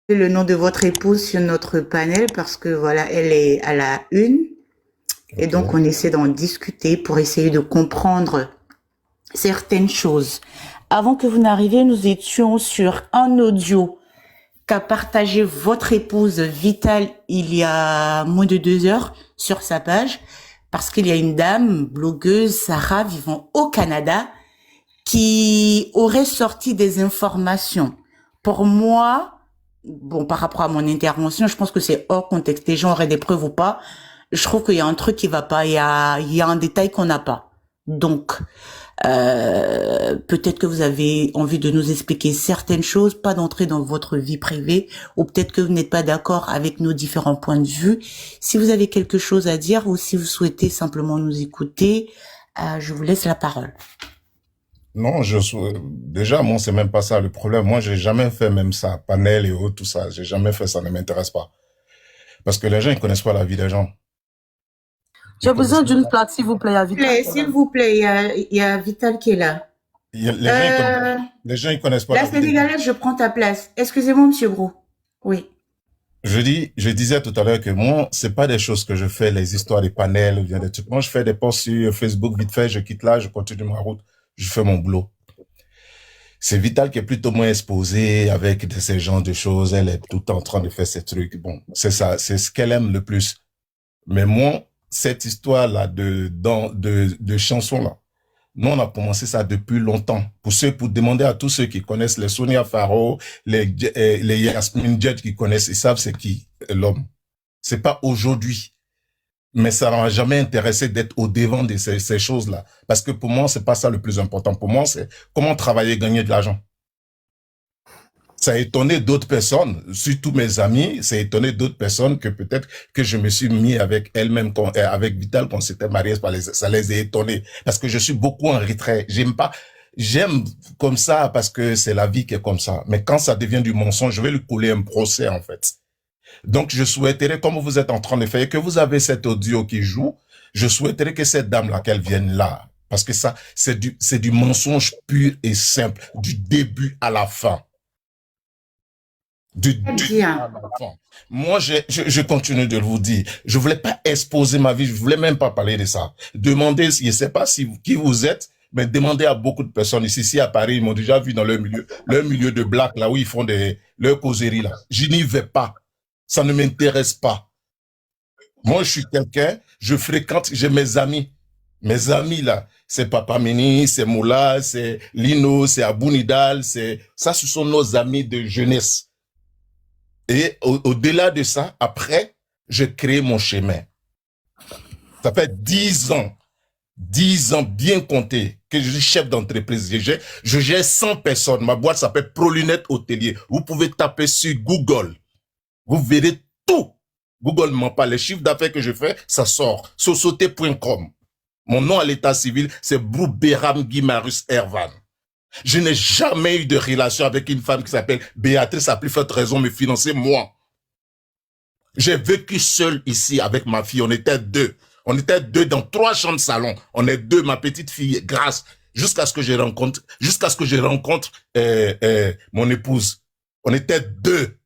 le nom de votre épouse sur notre panel parce que voilà, elle est à la une et Ok. donc on essaie d'en discuter pour essayer de comprendre certaines choses. Avant que vous n'arriviez, nous étions sur un audio qu'a partagé votre épouse Vital il y a moins de 2 heures sur sa page parce qu'il y a une dame, blogueuse, Sarah, vivant au Canada, qui aurait sorti des informations. Pour moi, bon, par rapport à mon intervention, je pense que c'est hors contexte. Les gens auraient des preuves ou pas. Je trouve qu'il y a un truc qui va pas. Il y a un détail qu'on n'a pas. Donc, peut-être que vous avez envie de nous expliquer certaines choses, pas d'entrer dans votre vie privée, ou peut-être que vous n'êtes pas d'accord avec nos différents points de vue. Si vous avez quelque chose à dire ou si vous souhaitez simplement nous écouter, je vous laisse la parole. Non, déjà, moi, c'est même pas ça le problème. Moi, j'ai jamais fait même ça, panel et autres, tout ça. J'ai jamais fait ça, ne m'intéresse pas. Parce que les gens, ils connaissent pas la vie des gens. Ils J'ai connaissent besoin d'une pas. plaque, s'il vous plaît, à Vital. S'il vous plaît, il y a Vital qui est là. Les gens, Euh, ils connaissent pas la la vie des gens. Sénégalaise, je prends ta place. Excusez-moi, Monsieur Gros. Oui. Je disais tout à l'heure que moi, c'est pas des choses que je fais, les histoires des panels ou bien des trucs. Moi, je fais des posts sur Facebook vite fait, je quitte là, je continue ma route, je fais mon boulot. C'est Vital qui est plutôt moins exposé avec ces genres de choses. Elle est tout le temps en train de faire ces trucs. Bon, c'est ça, c'est ce qu'elle aime le plus. Mais moi, cette histoire-là de chansons-là, nous, on a commencé ça depuis longtemps. Pour demander à tous ceux qui connaissent les Sonia Faro, les Yasmine Judge qui connaissent, ils savent c'est qui l'homme. C'est pas aujourd'hui. Mais ça m'a jamais intéressé d'être au devant de ces choses-là. Parce que pour moi, c'est pas ça le plus important. Pour moi, c'est comment travailler, gagner de l'argent. Ça a étonné d'autres personnes, surtout mes amis, ça a étonné d'autres personnes que peut-être que je me suis mis avec elle-même, avec Vital, quand s'était marié, ça les a étonnés. Parce que je suis beaucoup en retrait. J'aime comme ça parce que c'est la vie qui est comme ça. Mais quand ça devient du mensonge, je vais lui couler un procès, en fait. Donc, je souhaiterais, comme vous êtes en train de faire, et que vous avez cet audio qui joue, je souhaiterais que cette dame-là, qu'elle vienne là. Parce que ça, c'est du mensonge pur et simple, du début à la fin. Du début à la fin. Moi, je continue de vous dire, je voulais pas exposer ma vie, je voulais même pas parler de ça. Demandez, je sais pas qui vous êtes, mais demandez à beaucoup de personnes ici à Paris, ils m'ont déjà vu dans leur milieu de black, là où ils font leurs causeries, là. Je n'y vais pas. Ça ne m'intéresse pas. Moi, je suis quelqu'un, je fréquente, j'ai mes amis. Mes amis, là, c'est Papa Mini, c'est Moula, c'est Lino, c'est Abou Nidal, ça, ce sont nos amis de jeunesse. Et au-delà de ça, après, j'ai créé mon chemin. Ça fait 10 ans bien compté que je suis chef d'entreprise. Je gère 100 personnes. Ma boîte s'appelle ProLunette Hôtelier. Vous pouvez taper sur Google. Vous verrez tout. Google ne ment pas. Les chiffres d'affaires que je fais, ça sort. Société.com. Mon nom à l'état civil, c'est Brou Béram Guimarus Ervan. Je n'ai jamais eu de relation avec une femme qui s'appelle Béatrice, à plus forte raison me financer moi. J'ai vécu seul ici avec ma fille. On était deux. On était deux dans 3 chambres de salon. On est deux, ma petite fille, grâce, jusqu'à ce que je rencontre mon épouse. On était deux.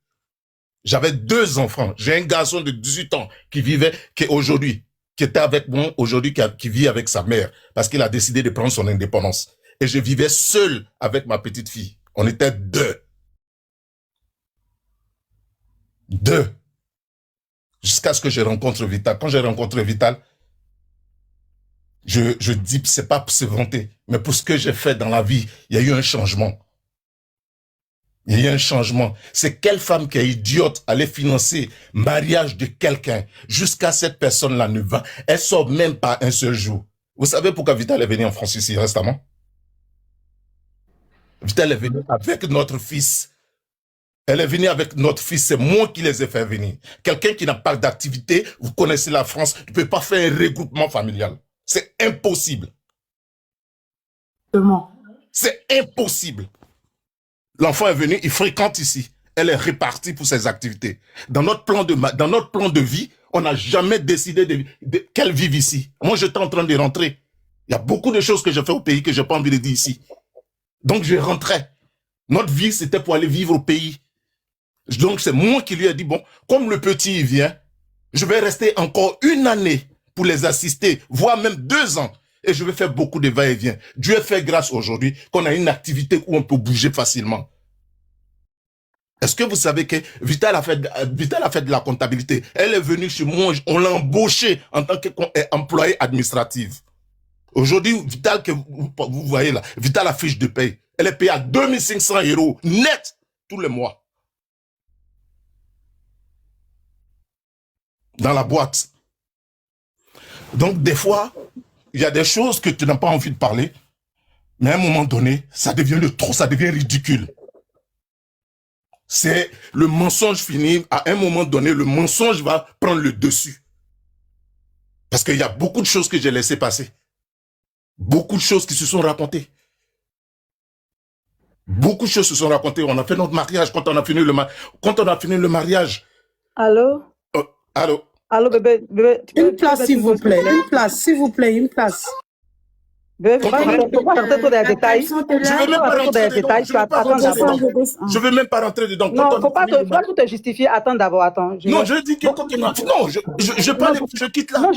J'avais 2 enfants. J'ai un garçon de 18 ans qui était avec moi aujourd'hui, qui vit avec sa mère parce qu'il a décidé de prendre son indépendance. Et je vivais seul avec ma petite fille. On était deux. Jusqu'à ce que je rencontre Vital. Quand j'ai rencontré Vital, je dis, c'est pas pour se vanter, mais pour ce que j'ai fait dans la vie, il y a eu un changement. Il y a eu un changement. C'est quelle femme qui est idiote allait financer mariage de quelqu'un jusqu'à cette personne-là ne va. Elle sort même pas un seul jour. Vous savez pourquoi Vital est venu en France ici récemment? Vital est venu avec notre fils. Elle est venue avec notre fils, c'est moi qui les ai fait venir. Quelqu'un qui n'a pas d'activité, vous connaissez la France, ne peut pas faire un regroupement familial. C'est impossible. Comment? C'est impossible. L'enfant est venu, il fréquente ici. Elle est répartie pour ses activités. Dans notre plan de vie, on n'a jamais décidé qu'elle vive ici. Moi, j'étais en train de rentrer. Il y a beaucoup de choses que je fais au pays que je n'ai pas envie de dire ici. Donc, je rentrais. Notre vie, c'était pour aller vivre au pays. Donc, c'est moi qui lui ai dit, bon, comme le petit il vient, je vais rester encore 1 année pour les assister, voire même 2 ans. Et je vais faire beaucoup de va-et-vient. Dieu fait grâce aujourd'hui qu'on a une activité où on peut bouger facilement. Est-ce que vous savez que Vital a fait de la comptabilité? Elle est venue chez moi, on l'a embauchée en tant qu'employée administrative. Aujourd'hui, Vital, que vous voyez là, Vital a fiche de paye. Elle est payée à 2500 € net tous les mois. Dans la boîte. Donc, des fois, il y a des choses que tu n'as pas envie de parler, mais à un moment donné, ça devient de trop, ça devient ridicule. C'est le mensonge fini. À un moment donné, le mensonge va prendre le dessus. Parce qu'il y a beaucoup de choses que j'ai laissées passer. Beaucoup de choses qui se sont racontées. Beaucoup de choses se sont racontées. On a fait notre mariage. Quand on a fini le mariage. Allô? Allô? Allô, bébé, Une place, s'il vous plaît. Une place, s'il vous plaît, une place. Bébé, faut pas rentrer trop dans les détails. Je ne veux même pas rentrer dedans. Je veux même pas rentrer dedans. Non, faut pas tout te justifier. Attends d'abord, attends. Non, je dis que quand on a... Non, je quitte là. Non,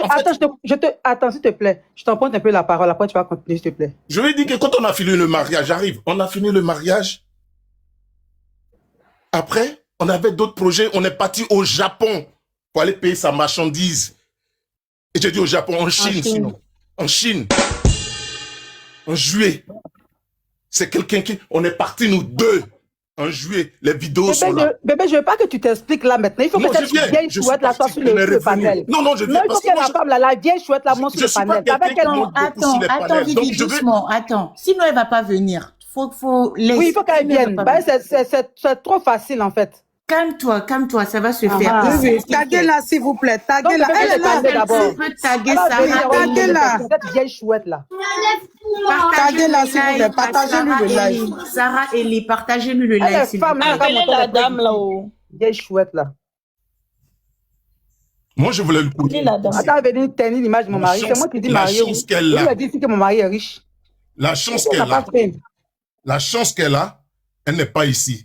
attends, s'il te plaît. Je t'emprunte un peu la parole. Après, tu vas continuer, s'il te plaît. Je lui dis que quand on a fini le mariage, j'arrive. On a fini le mariage. Après, on avait d'autres projets. On est parti au Japon pour aller payer sa marchandise. Et j'ai dit au Japon, en Chine, sinon. En Chine. En juillet. C'est quelqu'un qui... On est partis, nous deux. En juillet. Les vidéos sont là. Bébé, je veux pas que tu t'expliques là maintenant. Il faut que cette vieille chouette là soit sur le panel. Non, je viens. Non, il faut que la femme là, la vieille chouette là, monte sur le panel. Attends, Vivi, doucement. Attends. Sinon, elle va pas venir. Faut laisser. Oui, il faut qu'elle vienne. C'est trop facile en fait. Calme-toi, ça va se faire. Taguez-la, s'il vous plaît. Taguez-la. Elle est là d'abord. Tu peux taguer Sarah. Taguez-la. Cette vieille chouette là. Taguez-la, s'il vous plaît. Partagez-lui le live. Sarah Ellie, partagez-lui le live. Elle est femme, appelez la dame là-haut. Vieille chouette là. Moi, je voulais le coup. Attends, elle venir tenir l'image de mon mari. C'est moi qui dis marié. Il a dit que mon mari est riche. La chance qu'elle a, elle n'est pas ici.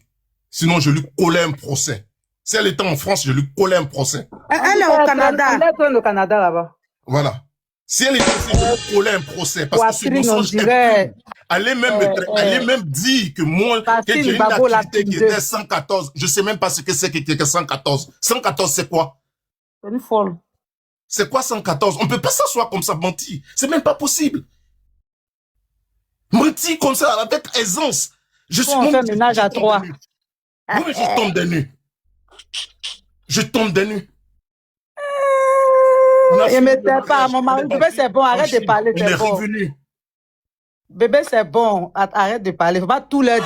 Sinon, je lui collais un procès. Si elle était en France, je lui collais un procès. Elle est au Canada. Elle est au Canada là-bas. Voilà. Si elle était ici, je lui collais un procès. Parce que ce mensonge est pur. Allez même dire que moi, que j'ai une activité qui était 114. Je ne sais même pas ce que c'est qui était 114. 114, c'est quoi? C'est une folle. C'est quoi 114? On ne peut pas s'asseoir comme ça, mentir. C'est même pas possible. Mentir comme ça, avec aisance. On fait ménage à 3. Oui, mais je tombe des nues. Je tombe des nues. Je me tais pas, mon mari. Bébé, c'est bon, arrête de parler, c'est bon. Bébé, c'est bon, arrête de parler. Faut pas tout leur dire.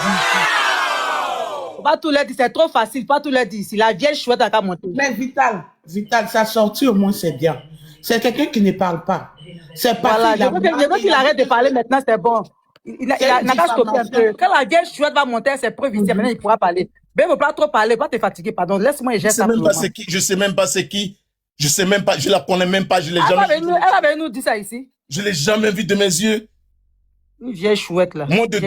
Faut pas tout leur dire, c'est trop facile, pas tout leur dire ici. La vieille chouette a qu'à monter. Mais Vital, sa sortie au moins, c'est bien. C'est quelqu'un qui ne parle pas. C'est pas voilà, je veux qu'il arrête de parler maintenant, c'est bon. Il n'a qu'à stopper un peu. Quand la vieille chouette va monter ses preuves ici, maintenant il pourra parler. Mais il ne faut pas trop parler, pas te fatiguer, pardon. Laisse-moi et je sais même pas c'est qui. Je sais même pas c'est qui. Je sais même pas, je la connais même pas, je l'ai jamais vu. Elle avait nous dit ça ici. Je l'ai jamais vu de mes yeux. Une vieille chouette là. Moi de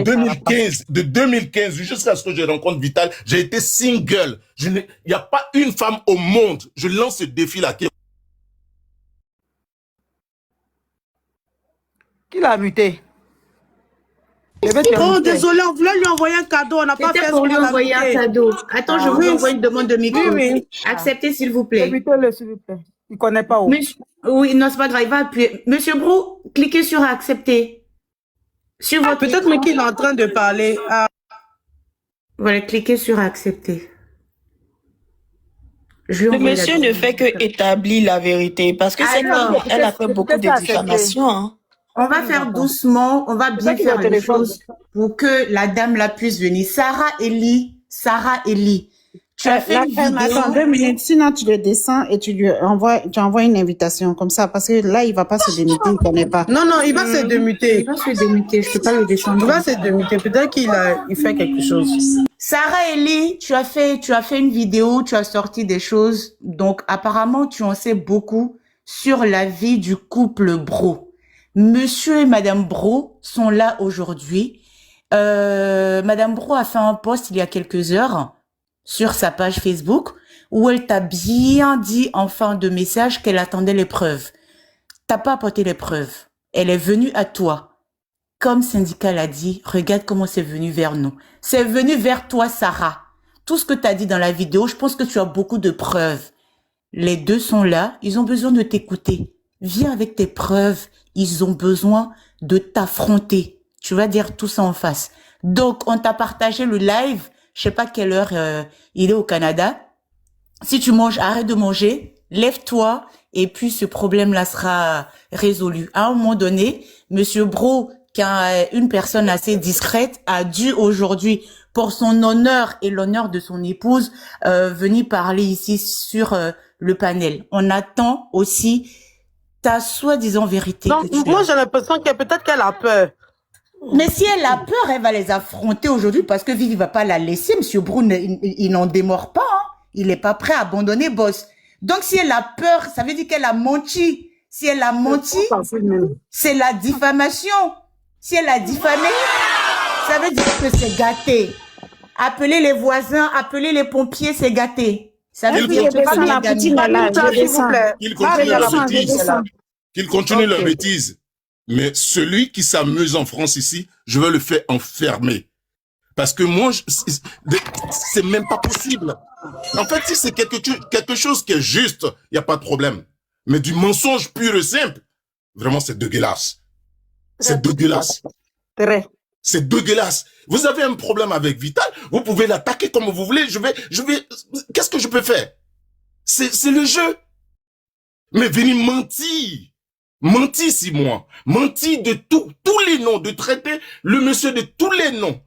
2015 jusqu'à ce que je rencontre Vital, j'ai été single. Il n'y a pas une femme au monde. Je lance ce défi là. Qui l'a muté? Oh, désolé, on voulait lui envoyer un cadeau. On n'a pas fait pour lui envoyer un cadeau. Attends, je vous envoie une demande de micro. Oui. Acceptez, s'il vous plaît. Invitez-le, s'il vous plaît. Il ne connaît pas où. Oui, non, c'est pas grave. Il va appuyer. Monsieur Brou, cliquez sur accepter. Sur votre peut-être mais qu'il est en train de parler. Voilà, cliquez sur accepter. Le monsieur ne fait que établir la vérité parce que c'est comme elle a fait beaucoup de diffamations. Hein. On va faire doucement, on va bien faire les choses pour que la dame la puisse venir. Sarah Ellie, tu as fait une vidéo. Attends 2 minutes, sinon tu le descends et tu envoies une invitation comme ça parce que là il va pas se démuter, il ne connaît pas. Non, il va se démuter. Il va se démuter, je peux pas le descendre. Il va se démuter, peut-être qu'il fait quelque chose. Sarah Ellie, tu as fait une vidéo, tu as sorti des choses. Donc apparemment tu en sais beaucoup sur la vie du couple Bro. Monsieur et Madame Bro sont là aujourd'hui. Madame Bro a fait un post il y a quelques heures sur sa page Facebook où elle t'a bien dit en fin de message qu'elle attendait les preuves. T'as pas apporté les preuves. Elle est venue à toi. Comme Syndicat l'a dit, regarde comment c'est venu vers nous. C'est venu vers toi, Sarah. Tout ce que tu as dit dans la vidéo, je pense que tu as beaucoup de preuves. Les deux sont là, ils ont besoin de t'écouter. Viens avec tes preuves, ils ont besoin de t'affronter. Tu vas dire tout ça en face. Donc, on t'a partagé le live, je sais pas quelle heure il est au Canada. Si tu manges, arrête de manger, lève-toi, et puis ce problème-là sera résolu. À un moment donné, Monsieur Bro, qui est une personne assez discrète, a dû aujourd'hui, pour son honneur et l'honneur de son épouse, venir parler ici sur le panel. On attend aussi ta soi-disant vérité. Donc, moi, j'ai l'impression que peut-être qu'elle a peur. Mais si elle a peur, elle va les affronter aujourd'hui parce que Vivi va pas la laisser. Monsieur Brun, il n'en démord pas. Hein. Il est pas prêt à abandonner Boss. Donc, si elle a peur, ça veut dire qu'elle a menti. Si elle a menti, c'est la diffamation. Si elle a diffamé, ça veut dire que c'est gâté. Appeler les voisins, appeler les pompiers, c'est gâté. Ça veut dire que c'est la Qu'ils continuent leur bêtise. Mais celui qui s'amuse en France ici, je veux le faire enfermer. Parce que moi, c'est même pas possible. En fait, si c'est quelque chose qui est juste, il n'y a pas de problème. Mais du mensonge pur et simple, vraiment, c'est dégueulasse. C'est dégueulasse. C'est dégueulasse. Vous avez un problème avec Vital, vous pouvez l'attaquer comme vous voulez. Qu'est-ce que je peux faire? C'est le jeu. Mais venir mentir. Mentir 6 mois. Mentir de tous les noms, de traiter le monsieur de tous les noms.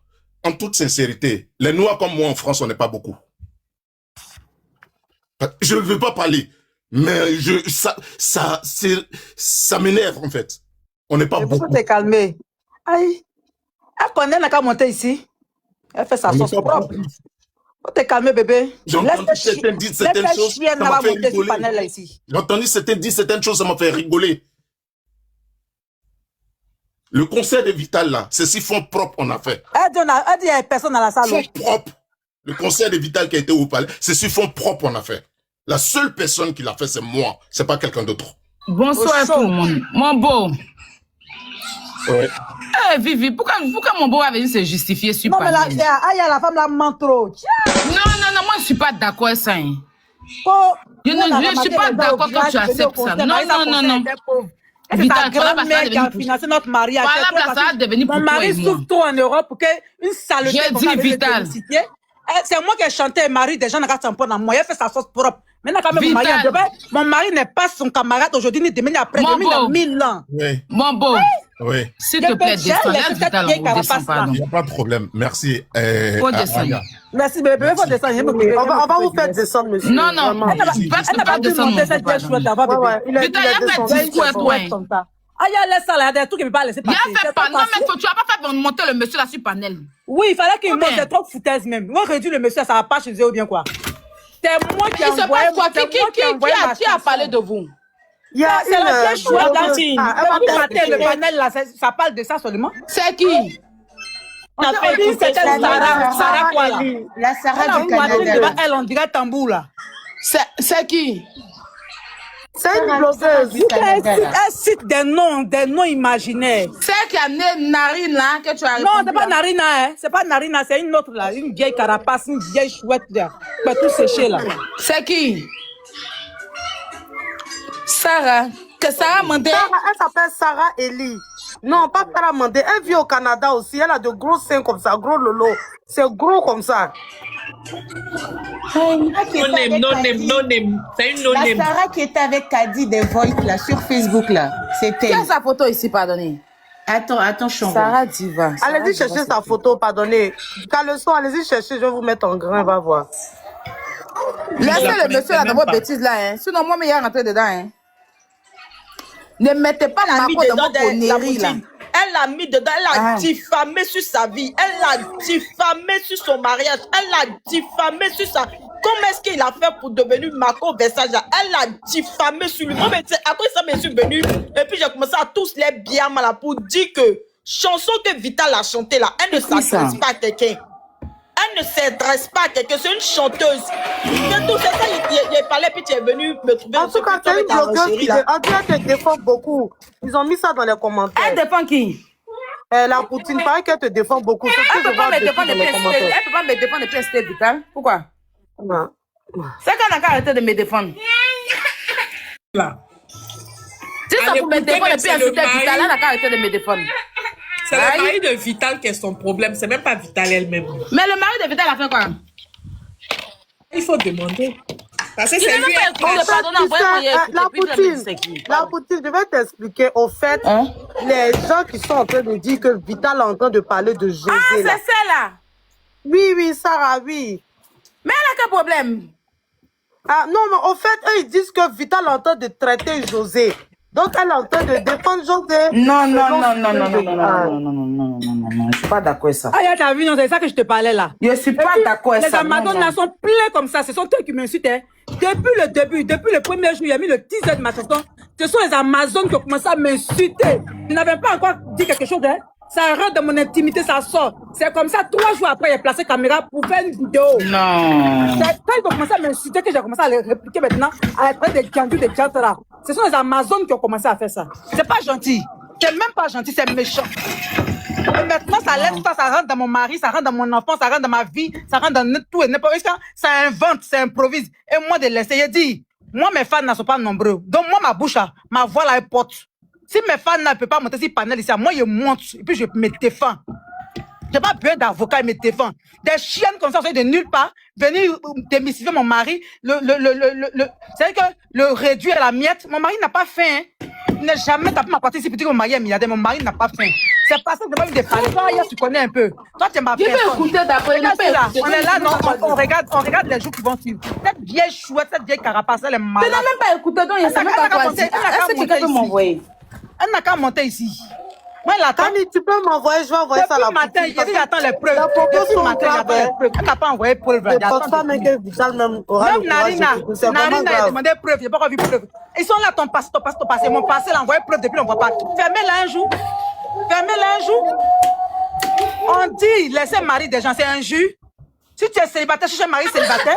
En toute sincérité, les Noirs comme moi en France, on n'est pas beaucoup. Je ne veux pas parler, mais ça m'énerve en fait. On n'est pas beaucoup. Faut te calmer. Aïe. Elle connaît, elle n'a qu'à monter ici. Elle fait sa sauce propre. Faut te calmer, bébé. J'ai entendu certaines dire certaines choses, ça m'a fait rigoler. J'ai entendu certaines dire certaines choses, ça m'a fait rigoler. Le concert de Vital, là, c'est si fond propre on a fait. Elle dit il y a personne dans la salle. Fond propre. Le concert de Vital qui a été au palais, c'est si fond propre on a fait. La seule personne qui l'a fait, c'est moi. C'est pas quelqu'un d'autre. Bonsoir tout le monde. Mon beau. Ouais. Eh, Vivi, pourquoi mon beau a venu se justifier sur Non, mais panel? la femme la ment trop. Non, moi je suis pas d'accord avec ça. Hein. Oh, Je ne suis pas d'accord quand tu acceptes ça. Non. Vital, ta grand-mère qui a financé notre mariage. Voilà, ça va devenir pour mon mari souffre trop en Europe pour qu'une saleté comme ça Vital. C'est moi qui ai chanté Marie, des gens n'ont qu'à s'en prendre à moi. Elle fait sa sauce propre. Maintenant, quand même, mon mari n'est pas son camarade aujourd'hui, ni demain, ni après. Demain, il a 1000 ans. Oui. Mon beau. Oui. S'il te plaît, descends. Il n'y a pas de problème. Merci. Faut descendre. Merci, bébé. Faut descendre. On va vous faire descendre, monsieur. Non. Elle n'a pas pu monter cette vieille chouette avant, bébé. Vital, il a fait discours à toi. Ah, il y a laissé ça là, il y a des trucs qui ne peuvent pas laisser passer. Il a fait pas, non, mais tu n'as pas fait monter le monsieur là sur panel. Oui, il fallait qu'il monte des trop foutaises même. Moi, réduire le monsieur à sa page chez eux ou bien quoi. C'est moi qui ai envoyé. Qui a parlé de vous? C'est la vieille chouette là. Le panel là, ça parle de ça seulement. C'est qui? On a fait écouter Sarah quoi là? La Sarah du Canada. Elle, on dirait tambour là. C'est qui? C'est une blogueuse. Elle cite des noms imaginaires. C'est qui a né Narine là que tu as répondu. Non, c'est pas Narina, hein. C'est pas Narina, c'est une autre là. Une vieille carapace, une vieille chouette là. Qui peut tout sécher là. C'est qui? Sarah. Que Sarah Mandé. Elle s'appelle Sarah Eli. Non, pas Sarah Mandé. Elle vit au Canada aussi. Elle a de gros seins comme ça, gros lolo. C'est gros comme ça. No name. C'est une no name. La Sarah qui était avec Kadi des Voice là sur Facebook là. C'était. Qui a sa photo ici, pardonnez? Attends, Chambon. Sarah Diva. Allez-y chercher sa photo, pardonnez. Caleçon, allez-y chercher, je vais vous mettre en grain, va voir. Laissez le monsieur là dans vos bêtises là, hein. Sinon, moi, mais il y a rentré dedans, hein. Ne mettez pas ma peau dans vos conneries là. Elle l'a mis dedans, elle a diffamé sur sa vie, elle l'a diffamé sur son mariage, elle l'a diffamé sur sa... Comment est-ce qu'il a fait pour devenir Marco Versace? Elle l'a diffamé sur lui. Moi, mais après ça, je suis venu et puis j'ai commencé à tous les bien mal pour dire que chanson que Vital a chantée là, elle ne s'adresse pas à quelqu'un. elle ne s'adresse pas à quelqu'un, c'est une chanteuse. C'est tout, c'est ça, il parlait, puis tu es venu me trouver. En tout cas, c'est une blogueuse qui te défend beaucoup. Ils ont mis ça dans les commentaires. Elle défend qui? La Poutine, paraît qu'elle te défend beaucoup. Elle peut pas me défendre depuis ST Vital. Pourquoi? C'est qu'elle n'a qu'à arrêter de me défendre. Là. Si ça pour me défendre depuis ST Vital, elle n'a qu'à arrêter de me défendre. C'est le mari de Vital qui est son problème, c'est même pas Vital elle-même. Mais le mari de Vital a fait quoi? Il faut demander. Parce que c'est lui la Poutine, je vais t'expliquer. Au fait, les gens qui sont en train de dire que Vital est en train de parler de José. Ah, c'est celle-là? Oui, Sarah, oui. Mais elle a quel problème? Ah, non, mais au fait, eux, ils disent que Vital est en train de traiter José. Donc, elle est en train de défendre José. Non, je suis pas d'accord avec ça. Ah, t'as vu, non, c'est ça que je te parlais là. Je suis pas d'accord avec ça. Les Amazones là sont pleins comme ça, ce sont eux qui m'insultent. Hein. Depuis le début, depuis le premier jour, il y a mis le teaser de ma chanson. Ce sont les Amazones qui ont commencé à m'insulter. Je n'avais pas encore dit quelque chose, hein. Ça rentre dans mon intimité, ça sort. C'est comme ça, 3 jours après, j'ai placé caméra pour faire une vidéo. Non. C'est quand ils ont commencé à m'insulter que j'ai commencé à les répliquer maintenant, à être des gandus, des là. Ce sont les Amazones qui ont commencé à faire ça. C'est pas gentil. C'est même pas gentil, c'est méchant. Et maintenant, ça laisse pas, ça rentre dans mon mari, ça rentre dans mon enfant, ça rentre dans ma vie, ça rentre dans tout et n'importe quoi. Ça invente, ça improvise. Et moi, de laisser, je dis, moi, mes fans ne sont pas nombreux. Donc, moi, ma bouche, ma voix, là, elle porte. Si mes fans ne peuvent pas monter sur panel ici, moi, je monte et puis je me défends. J'ai pas besoin d'avocat, il me défend. Des chiennes comme ça, de nulle part, venir démystifier mon mari, c'est-à-dire que le réduire à la miette, mon mari n'a pas faim. Hein. Il n'a jamais tapé ma partie si petit que mon mari est milliardaire, mon mari n'a pas faim. C'est pas ça que je vais me parler. Toi, hier, tu connais un peu. Toi, tu m'as fait. Je vais écouter d'après. On est là, non, on regarde les jours qui vont suivre. Cette vieille chouette, cette vieille carapace, elle est malade. Tu n'as même pas écouté, donc il ne même pas quoi dire. Est-ce que quelqu'un peut m'envoyer? Elle n'a qu'à monter ici. Moi, elle attend. Tani, tu peux m'envoyer, je vais envoyer ça à la matin, il dit, attends les preuves. La photo sont graves. Elle n'a pas envoyé preuve. Je ne pense pas même que Vital même aura le courage. Narina a demandé preuve, il n'a pas encore vu preuve. Ils sont là, ton passé. Mon passé, il a envoyé preuve depuis, on ne voit pas. Fermez-la un jour. On dit, laissez mari des gens, c'est injure. Si tu es célibataire, si tu es mari célibataire.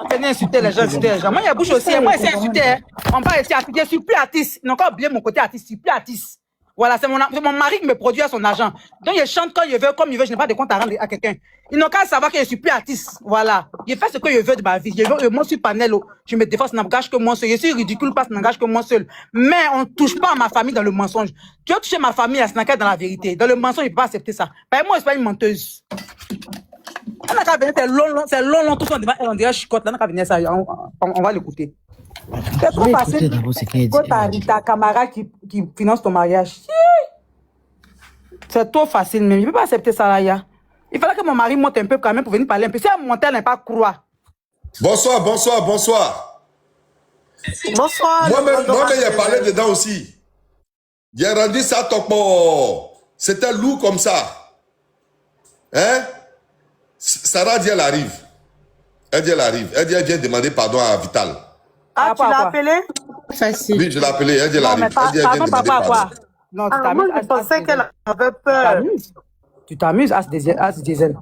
Venez insulter les gens, Moi, il y a bouche aussi. Moi, c'est insulter. On va essayer. Je suis plus artiste. Ils n'ont pas oublié mon côté artiste. Je suis plus artiste. Voilà, c'est mon mari qui me produit à son argent. Donc, je chante quand je veux, comme je veux. Je n'ai pas de compte à rendre à quelqu'un. Ils n'ont qu'à savoir que je suis plus artiste. Voilà. Je fais ce que je veux de ma vie. Moi, je suis panel. Je me défends, ça n'engage que moi seul. Je suis ridicule parce que ça n'engage que moi seul. Mais on ne touche pas à ma famille dans le mensonge. Tu as touché ma famille à ce dans la vérité. Dans le mensonge, je ne peux pas accepter ça. Ben, moi, je ne suis pas une menteuse. On n'a qu'à venir, c'est long, tout ça, on dirait chicote, là, on n'a qu'à venir ça, on va l'écouter. C'est trop facile. Quand t'as ta camarade qui finance ton mariage, c'est trop facile, même. Je ne peux pas accepter ça, là, ya. Il fallait que mon mari monte un peu quand même pour venir parler un peu. Si elle monte, elle n'a pas croire. Bonsoir. Moi-même, j'ai parlé dedans aussi. J'ai rendu ça topo. C'était lourd comme ça. Hein? Sarah dit elle arrive. Elle dit elle vient demander pardon à Vital. Ah, tu l'as appelé? Facile. Oui, je l'ai appelé. Elle dit elle arrive. Elle dit elle vient demander pardon. Non, tu t'amuses. Moi, je pensais qu'elle avait peur. Tu t'amuses, As Diesel.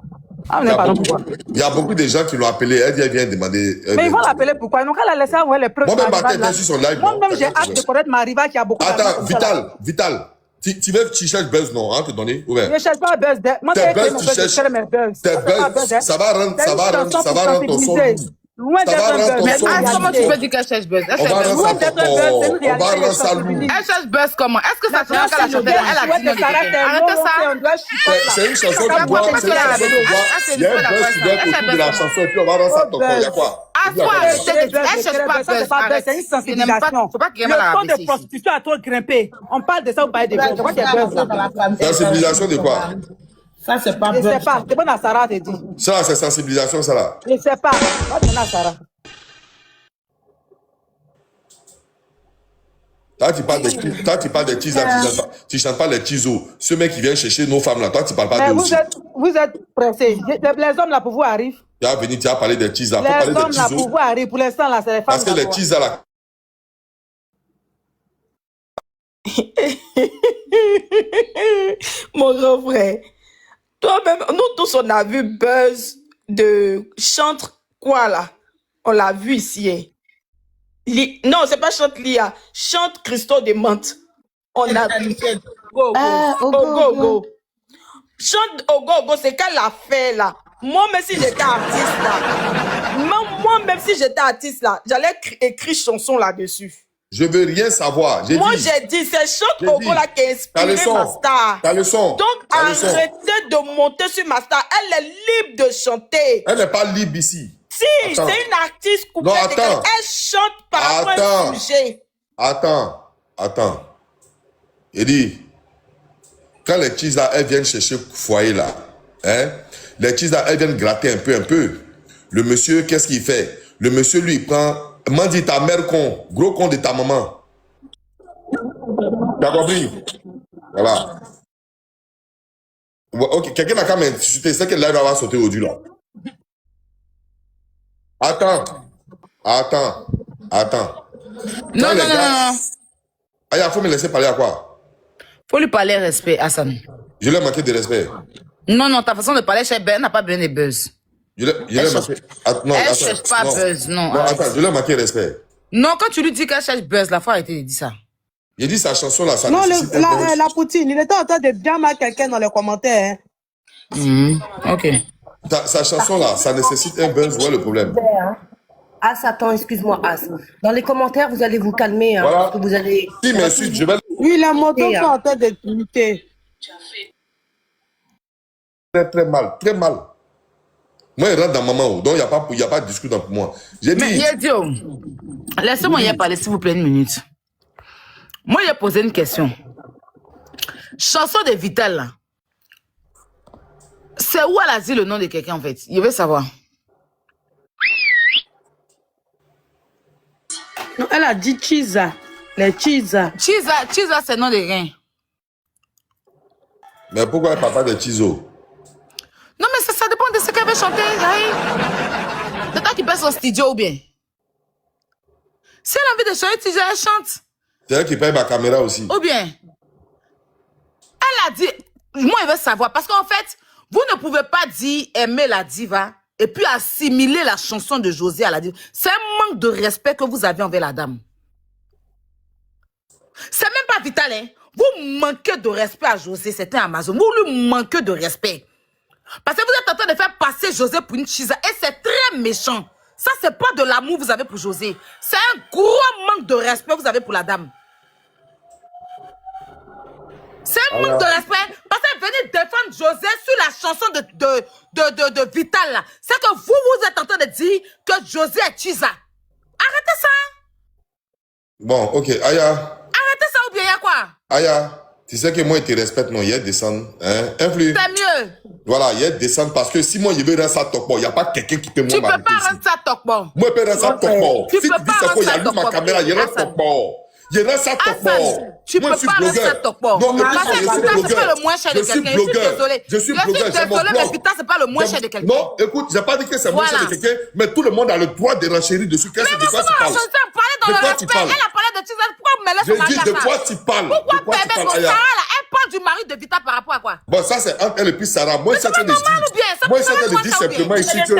Ah, on n'est pas pourquoi. Il y a beaucoup de gens qui l'ont appelé. Elle dit elle vient demander. Mais ils vont l'appeler pourquoi? Donc, elle a laissé envoyer les preuves. Moi-même, Martin était sur son live. Moi-même, j'ai hâte de connaître ma rival qui a beaucoup d'argent. Attends, Vital. Tu cherches buzz, non, hein, te donner? Ouais. Je ne cherche pas buzz. Moi, tes buzz, tu cherches. Tes buzz, ça va rendre ton son. Loin d'être un buzz. Mais comment tu peux dire qu'elle cherche buzz? On va rendre ça lourd. Elle cherche buzz comment? Est-ce que ça se passe qu'elle a chanté? Elle a dit arrêtez ça. C'est une chanson qui doit. Il y a un buzz qui doit être autour de la chanson et puis on va rendre ça ton corps. Il y a quoi? Elle cherche pas buzz. C'est une sensibilisation. Le taux de prostitution a trop grimpé. On parle de ça ou pas de buzz? Sensibilisation de quoi? Ça, c'est pas je sais pas. C'est bon à Sarah, t'es dit. Ça, c'est sensibilisation, ça là. Je sais pas. Va demander à Sarah. Toi, tu parles des teasers, tu chantes pas les teasers. Ce mec qui vient chercher nos femmes là, toi, tu parles pas de aussi. Vous êtes pressés. Les hommes là pour vous arrivent. Tu vas venir, tu vas parler des teasers. Les hommes là pour vous arrivent. Pour l'instant là, c'est les femmes. Parce que les teasers là. Mon grand frère. Toi-même, nous tous, on a vu Buzz de chante quoi là? On l'a vu ici. Hein. Non, c'est pas chante Lia. Chante Christo de Mante. On a vu. Go, go. Chante Go, c'est qu'elle a fait là. Moi-même, si j'étais artiste là, moi-même, si j'étais artiste là, j'allais écrire chanson là-dessus. Je veux rien savoir. Moi, j'ai dit, c'est Chante Ogo là qui a inspiré ma star. Ta leçon. Donc, arrêtez de monter sur ma star. Elle est libre de chanter. Elle n'est pas libre ici. Si, c'est une artiste coupée. Non, attends. Elle chante par rapport à un sujet. Attends. Il dit, quand les cheese là, elles viennent chercher foyer là, hein, les cheese là, elles viennent gratter un peu. Le monsieur, qu'est-ce qu'il fait? Le monsieur, lui, il prend, dit ta mère con, gros con de ta maman. T'as compris? Voilà. Ok, quelqu'un n'a qu'à m'insulter, c'est que là, il va sauter au-dessus là. Attends. Non. Aya, faut me laisser parler à quoi? Faut lui parler respect, Hassan. Je lui ai manqué de respect. Non, ta façon de parler chez Ben n'a pas besoin de Buzz. Je l'ai manqué. Elle cherche pas Buzz, non. Non, attends, je lui ai manqué de respect. Non, quand tu lui dis qu'elle cherche Buzz, la fois arrêter de dire ça. J'ai dit sa chanson là, ça Non, nécessite la poutine, il était en train de bien mettre quelqu'un dans les commentaires. Hein. Ok. Sa chanson là, ça nécessite un buzz, ouais le problème. As, attends, excuse-moi, As. Dans les commentaires, vous allez vous calmer. Hein, voilà. Parce que vous allez... Si m'insulte, je vais... Oui, la moto sont en train de lutter. Très mal. Moi, il rentre dans maman, donc il n'y a pas de discours pour moi. J'ai dit... Mais Yedio, laissez-moi y parler, s'il vous plaît, une minute. Moi, j'ai posé une question. Chanson de Vital, là. C'est où elle a dit le nom de quelqu'un, en fait? Je veux savoir. Non, elle a dit Chiza. Les Chiza. Chiza, c'est le nom de rien. Mais pourquoi elle parle pas de Chizo? Non, mais ça dépend de ce qu'elle veut chanter. C'est toi qui paie son studio ou bien? Si elle a envie de chanter Chiza, elle chante. C'est elle qui paye ma caméra aussi. Ou bien? Elle a dit... Moi, je veux savoir. Parce qu'en fait... Vous ne pouvez pas dire aimer la diva et puis assimiler la chanson de José à la diva. C'est un manque de respect que vous avez envers la dame. C'est même pas vital, hein. Vous manquez de respect à José, c'était Amazon. Vous lui manquez de respect. Parce que vous êtes en train de faire passer José pour une chisa et c'est très méchant. Ça, c'est pas de l'amour que vous avez pour José. C'est un gros manque de respect que vous avez pour la dame. C'est un manque de respect. Parce que venez défendre José sur la chanson de Vital là. C'est que vous êtes en train de dire que José est Chiza. Arrêtez ça. Bon, ok, Aya. Arrêtez ça ou bien il y a quoi? Aya, tu sais que moi, je te respecte, non, il y a descendre. Hein? Influe. C'est mieux. Voilà, il y a descendre parce que si moi, je veux rendre ça top, il n'y a pas quelqu'un qui peut Tu peux pas rendre ça top bon. Moi, je peux rendre ça top. Tu Si peux tu dis pas ça, rendre il y a ça lui top ma caméra, il y a top. Il y a ça top. Tu peux pas rendre ça top bon. Non, Parce que Vita, c'est pas le moins cher de quelqu'un. Je suis désolé. Je suis blogueur, j'ai mon désolé, mais blog. Vita, c'est pas le moins cher de quelqu'un. Non, écoute, j'ai pas dit que c'est moins cher de quelqu'un, mais tout le monde a le droit de renchérir dessus. Qu'est-ce que de quoi tu parles? Elle a parlé de Chiza. Pourquoi vous mêlez son mari à ça? Je dis de quoi tu parles? Pourquoi permettre Sarah là? Elle parle du mari de Vita par rapport à quoi? Bon, ça c'est entre elle et puis Sarah. Moi, ça c'est de dire simplement ici que...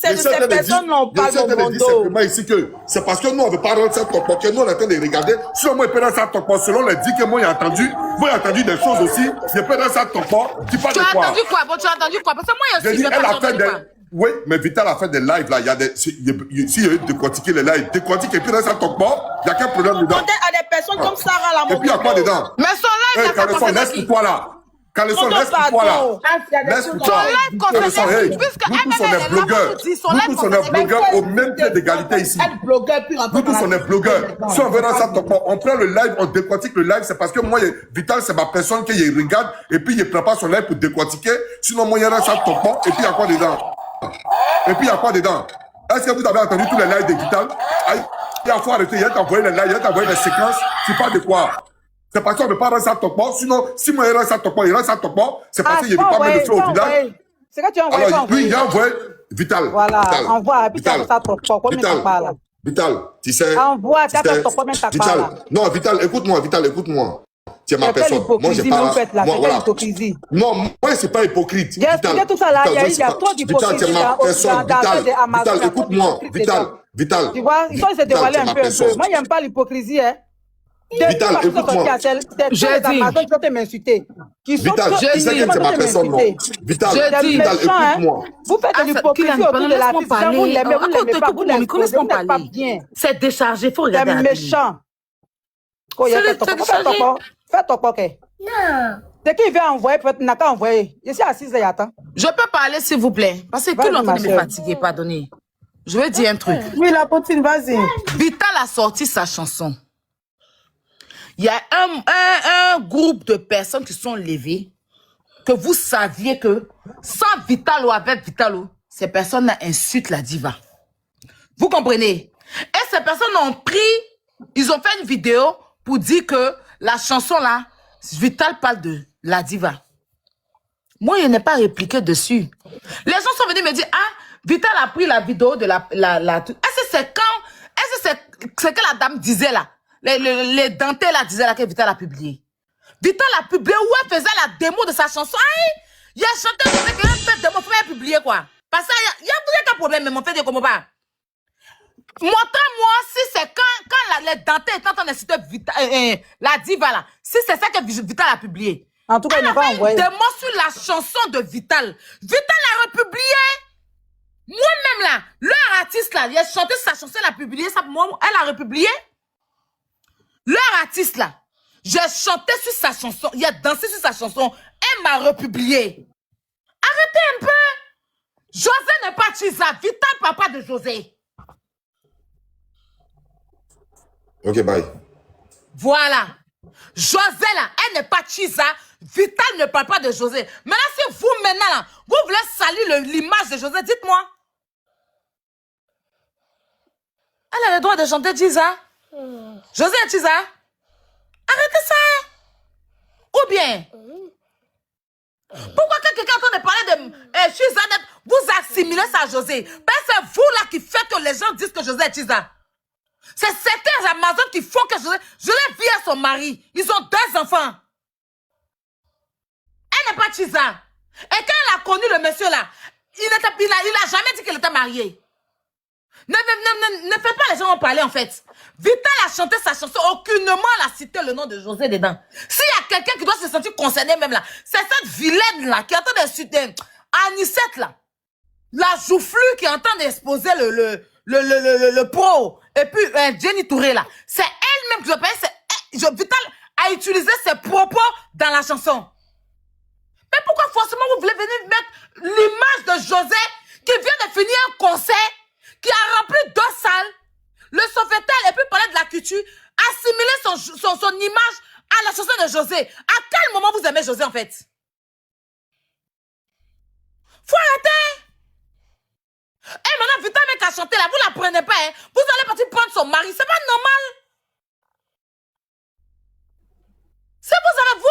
C'est de ces personnes dont on parle au monde. Simplement ici que c'est parce que nous, on ne veut pas rendre ça top, que nous, on est en train de regarder. Selon moi, il peut rendre ça top, selon les dits que moi, j'ai entendu. Moi, j'ai entendu des choses aussi. Je peux rendre ça top, tu parles de quoi? Tu as entendu quoi? Bon, tu as entendu quoi? Parce que moi, je dis, elle a fait des... Oui, mais Vital a fait des lives là. Il y a des... S'il y a eu décortiquer les lives, décortique et puis rendre ça top, il y a quel problème dedans? À des personnes comme Sarah là, et puis, il y a quoi dedans? Mais son live, Caleçon, reste pour toi là. Caleçon, reste pour toi là. Laisse pour toi. Caleçon, hey, nous tous on est blogueurs. Nous tous on est blogueurs au même pied d'égalité ici. Nous tous on est blogueurs. Si on veut rendre ça top, on prend le live, on décortique le live. C'est parce que moi, Vital, c'est ma personne qui regarde et puis il prend pas son live pour décortiquer. Sinon, moi, il y a ça top et puis il y a quoi dedans? Et puis il y a quoi dedans? Est-ce que vous avez entendu tous les lives de Vital? Il a faut arrêter, il a envoyé les lives, il a envoyé les séquences. Tu parles de quoi? C'est parce qu'on ne veut pas rendre ça top. Sinon, si moi il rend ça top, il rend ça top. C'est parce qu'il n'y a pas mal de choses au village. C'est que tu as envoyé. Alors, lui, il a envoyé Vital. Voilà, envoie, puis tu as ça top. Combien tu parles? Vital, tu sais. Envoie, tu as ça top, combien tu parles? Non, Vital, écoute-moi, Vital, écoute-moi. tu es ma personne. Moi, j'ai pas... Moi, voilà. Non, moi, c'est pas hypocrite. J'ai expliqué tout ça là, il y a trop d'hypocrisie. Vital, tu es ma personne. Vital, écoute-moi. Vital. Tu vois, il faut se dévoiler un peu. Moi, j'aime pas l'hypocrisie, hein. Vital, écoute-moi. J'ai dit. Amazon qui ont m'insulter. Vital, tu sais que c'est ma personne, non. Vital, écoute-moi. Vous faites de l'hypocrisie autour de la vie. Vous l'aimez, vous l'aimez pas, vous l'exposez pas bien. C'est déchargé, il faut regarder. C'est méchant. Fais ton coquet. Non. C'est qui vient envoyer, peut-être n'a qu'à envoyer. Je suis assise et j'attends. Je peux parler, s'il vous plaît? Parce que tout le monde est fatigué, pardonnez. Je veux dire un truc. Oui, la poutine, vas-y. Vital a sorti sa chanson. Il y a un groupe de personnes qui sont levées, que vous saviez que sans Vital ou avec Vital, ces personnes insultent la diva. Vous comprenez? Et ces personnes ont pris, ils ont fait une vidéo pour dire que la chanson là, Vital parle de la diva. Moi, je n'ai pas répliqué dessus. Les gens sont venus me dire, ah, Vital a pris la vidéo de la est-ce que c'est quand, est-ce que c'est que la dame disait là? Les dentelles là disaient là que Vital a publié. Vital a publié où elle faisait la démo de sa chanson. Aïe, il a chanté avec elle fait démo, il faut publier quoi. Parce qu'il y a aucun problème, mais mon fait de comment pas. Montrez-moi si c'est quand les dentelles étaient en train d'insulter la diva là. Si c'est ça que Vital a publié. En tout cas, il n'a pas envoyé. Démo sur la chanson de Vital. Vital a republié. Moi-même là, leur artiste là, il a chanté sa chanson, elle a publié ça pour moi, elle a republié. Leur artiste là, j'ai chanté sur sa chanson, il a dansé sur sa chanson, elle m'a republié. Arrêtez un peu. José n'est pas Chiza, Vital papa de José. Ok, bye. Voilà. José là, elle n'est pas Chiza, Vital ne parle pas de José. Maintenant, si vous maintenant là, vous voulez salir l'image de José, dites-moi. Elle a le droit de chanter Chiza. José et Chiza, arrêtez ça. Ou bien, pourquoi quand quelqu'un est en train de parler de Chiza, vous assimilez ça à José? Ben c'est vous là qui faites que les gens disent que José est Chiza. C'est certains Amazones qui font que José vit à son mari. Ils ont 2 enfants. Elle n'est pas Chiza. Et quand elle a connu le monsieur là, il a jamais dit qu'elle était mariée. Ne faites pas les gens en parler en fait. Vital a chanté sa chanson, aucunement elle a cité le nom de José dedans. S'il y a quelqu'un qui doit se sentir concerné même là, c'est cette vilaine là qui est en train d'insulter Anicette là. La joufflue qui est en train d'exposer le pro. Et puis Jenny Touré là. C'est elle-même qui doit parler. Vital a utilisé ses propos dans la chanson. Mais pourquoi forcément vous voulez venir mettre l'image de José qui vient de finir un concert, qui a rempli 2 salles, le Sofitel et puis parler de la culture, assimiler son image à la chanson de José. À quel moment vous aimez José en fait? Faut arrêter. Et maintenant, Vital mec a chanté là, vous la prenez pas, hein? Vous allez partir prendre son mari, c'est pas normal. Si vous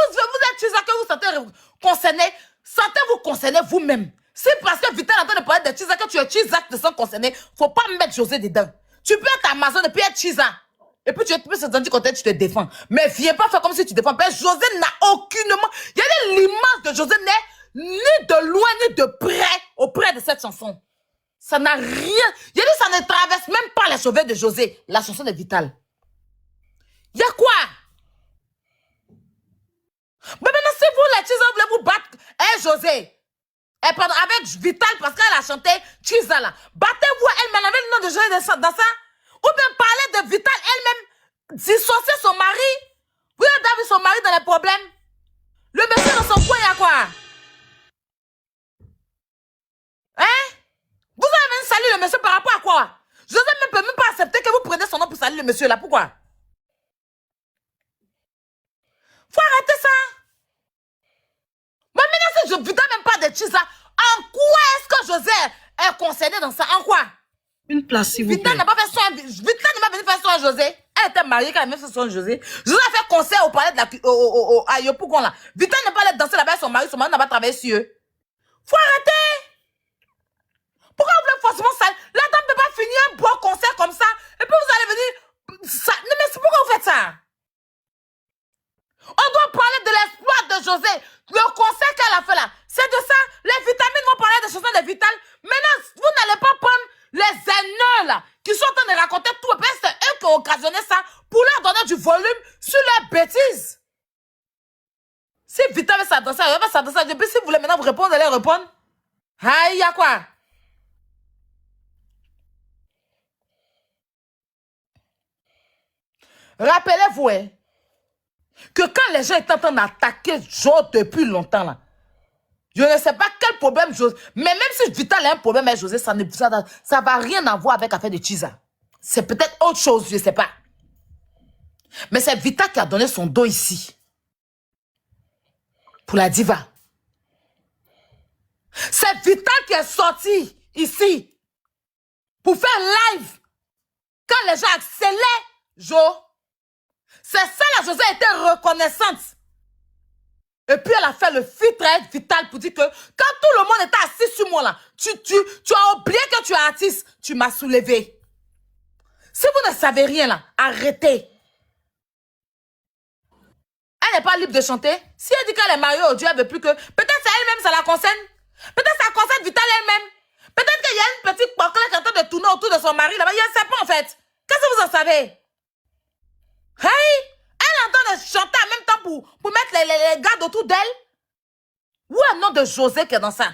êtes Chiza que vous sentez concerné, sentez-vous concerné vous-même. C'est parce que Vital est en train de parler de Chiza que tu es Chiza qui te sens concerné, faut pas mettre José dedans. Tu peux être Amazon et puis être Chiza. Et puis tu peux se sentir content, tu te défends. Mais viens pas faire comme si tu défends. Ben, José n'a aucunement... Il y a l'image de José n'est ni de loin ni de près auprès de cette chanson. Ça n'a rien... Il y a dit ça ne traverse même pas les cheveux de José, la chanson de Vital. Il y a quoi? Mais maintenant, si vous, les Chiza, voulez vous battre, José, avec Vital, parce qu'elle a chanté Chiza là, battez-vous elle-même avec le nom de José dans ça, ou bien parler de Vital elle-même, dissocier son mari. Vous avez vu son mari dans les problèmes? Le monsieur dans son coin, il y a quoi? Hein? Vous avez même salué le monsieur par rapport à quoi? José ne peut même pas accepter que vous preniez son nom pour saluer le monsieur là, pourquoi? Faut arrêter ça. Mais maintenant, si je ne même pas de Chiza, en quoi est-ce que José est concerné dans ça? En quoi? Une place, s'il vous plaît. Vital n'a pas fait soin. Vital n'est pas venu faire soin à José. Elle était mariée quand elle a fait soin à José. José a fait concert au palais de la... à Yopougon là. Vital n'est pas allé danser là-bas avec son mari n'a pas travaillé sur eux. Faut arrêter. Pourquoi vous voulez forcément ça? La dame ne peut pas finir un beau concert comme ça. Et puis vous allez venir... Ça... Non mais c'est pourquoi vous faites ça? On doit mineurs là, qui sont en train de raconter tout, et puis c'est eux qui ont occasionné ça pour leur donner du volume sur leurs bêtises. Si Vita veut s'adresser, elle va s'adresser à Dieu. Puis si vous voulez maintenant vous répondre, allez répondre. Aïe, y a quoi? Rappelez-vous, hein, que quand les gens étaient en train d'attaquer Joe depuis longtemps, là, je ne sais pas quel problème José. Mais même si Vital a un problème avec José, ça ne va rien avoir avec l'affaire de Chiza. C'est peut-être autre chose, je ne sais pas. Mais c'est Vital qui a donné son dos ici. Pour la diva. C'est Vital qui est sorti ici. Pour faire live. Quand les gens accéléraient Joe. C'est ça, la José était reconnaissante. Et puis elle a fait le filtre avec Vital pour dire que quand tout le monde était assis sur moi là, tu as oublié que tu es artiste, tu m'as soulevé. Si vous ne savez rien là, arrêtez. Elle n'est pas libre de chanter. Si elle dit qu'elle est mariée au Dieu, elle veut plus que... Peut-être c'est elle-même, ça la concerne. Peut-être ça concerne Vital elle-même. Peut-être qu'il y a une petite porcelaine qui est en train de tourner autour de son mari là-bas. Il ne sait pas en fait. Qu'est-ce que vous en savez? Hey! Elle est en train de chanter en même temps pour mettre les gardes autour d'elle. Où est le nom de José qui est dans ça?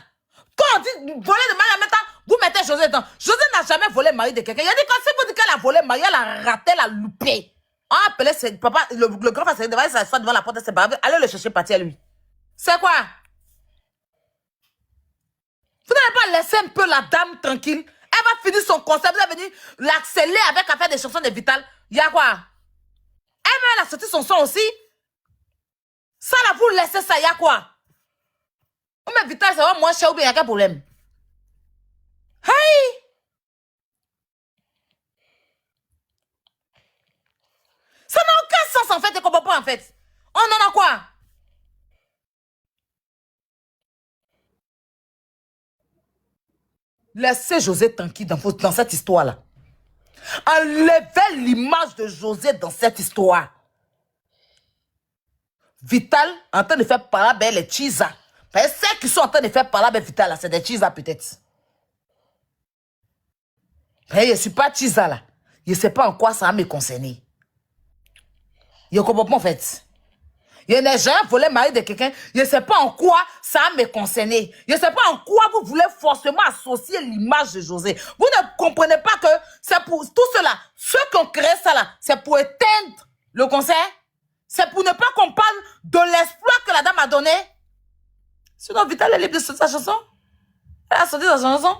Quand on dit voler de mari en même temps, vous mettez José dedans. José n'a jamais volé le mari de quelqu'un. Il a dit que si vous dites qu'elle a volé le mari, elle a raté, elle a loupé. On a appelé papa, le grand frère, devant s'asseoir devant la porte de ses parents. Allez le chercher, partir à lui. C'est quoi? Vous n'allez pas laisser un peu la dame tranquille. Elle va finir son concert. Vous allez venir l'accélérer avec l'affaire des chansons de Vital. Il y a quoi? Elle a sorti son son aussi. Ça là, vous laissez ça, il y a quoi? Mais Vital, ça va moins cher ou bien il y a quel problème? Hey! Ça n'a aucun sens en fait, je ne comprends pas en fait. On en a quoi? Laissez José tranquille dans cette histoire-là. Enlevez l'image de José dans cette histoire. Vital en train de faire parler les Chiza. Celles qui sont en train de faire parler Vital, c'est des Chiza peut-être. Je ne suis pas Chiza là. Je ne sais pas en quoi ça va me concerner. Je ne comprends pas en fait. Je n'ai jamais volé le mari de quelqu'un. Je ne sais pas en quoi ça va me concerner. Je ne sais pas en quoi vous voulez forcément associer l'image de José. Vous ne comprenez pas que c'est pour tout cela. Ceux qui ont créé ça là, c'est pour éteindre le concert. C'est pour ne pas qu'on parle de l'espoir que la dame a donné. Sinon, Vital est libre de sortir sa chanson. Elle a sorti sa chanson.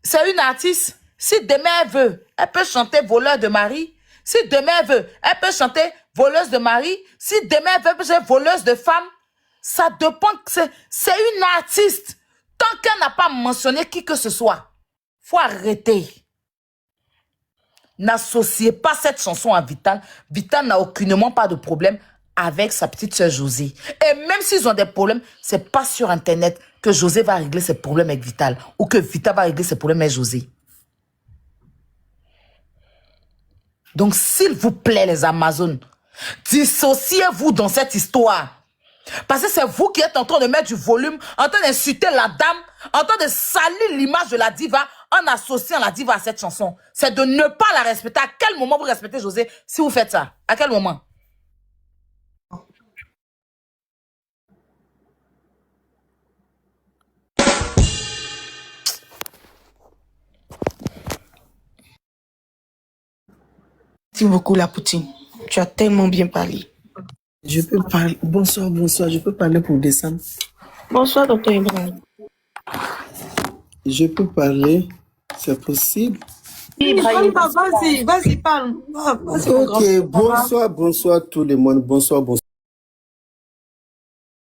C'est une artiste. Si demain elle veut, elle peut chanter voleur de mari. Si demain elle veut, elle peut chanter voleuse de mari. Si demain elle veut, elle peut chanter voleuse de femme. Ça dépend. C'est une artiste. Tant qu'elle n'a pas mentionné qui que ce soit, faut arrêter. N'associez pas cette chanson à Vital. Vital n'a aucunement pas de problème avec sa petite soeur José. Et même s'ils ont des problèmes, c'est pas sur Internet que José va régler ses problèmes avec Vital ou que Vital va régler ses problèmes avec José. Donc, s'il vous plaît, les Amazones, dissociez-vous dans cette histoire. Parce que c'est vous qui êtes en train de mettre du volume, en train d'insulter la dame, en train de salir l'image de la diva en associant la diva à cette chanson. C'est de ne pas la respecter. À quel moment vous respectez José si vous faites ça? À quel moment? Merci beaucoup, la Poutine. Tu as tellement bien parlé. Je peux parler. Bonsoir, bonsoir. Je peux parler pour descendre. Bonsoir, docteur Ibrahim. Je peux parler. C'est possible? Vas-y, parle. Ok, bonsoir, bonsoir tout le monde. Bonsoir, bonsoir.